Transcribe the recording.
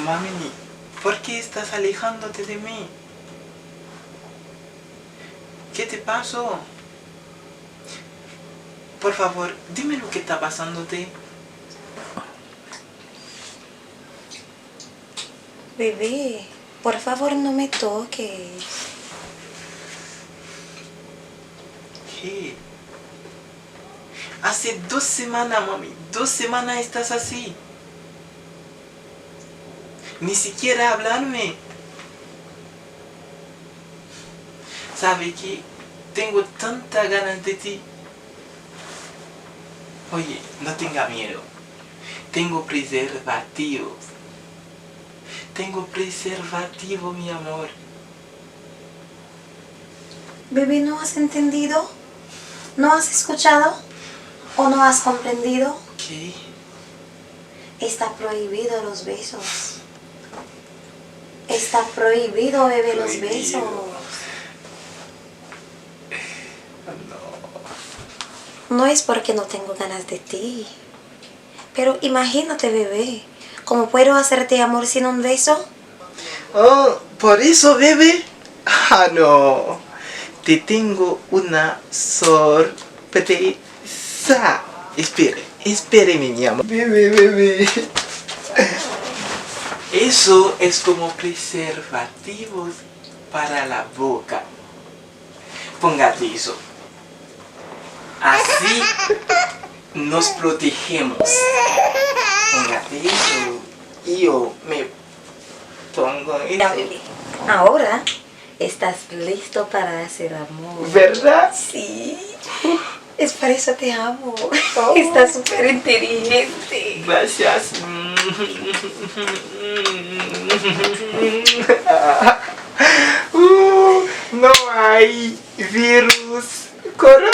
Mami, ¿por qué estás alejándote de mí? ¿Qué te pasó? Por favor, dime lo que está pasándote. Bebé, por favor no me toques. ¿Qué? Hace 2 semanas, mami. 2 semanas estás así. Ni siquiera hablarme. ¿Sabe qué? Tengo tantas ganas de ti. Oye, no tenga miedo. Tengo preservativos. Tengo preservativo, mi amor. Bebé, ¿no has entendido? ¿No has escuchado? ¿O no has comprendido? ¿Qué? Está prohibido los besos. Está prohibido, bebé, los besos. No es porque no tengo ganas de ti. Pero imagínate, bebé, ¿cómo puedo hacerte amor sin un beso? Oh, ¿por eso, bebé? Ah, no. Te tengo una sorpresa. Espere, mi amor. Bebé. Eso es como preservativos para la boca. Póngate eso. Así nos protegemos. Póngate eso. Y yo me pongo eso. Ya, bebé, ahora estás listo para hacer amor. ¿Verdad? Sí. Es por eso te amo. Estás súper inteligente. Gracias. No hay virus corona.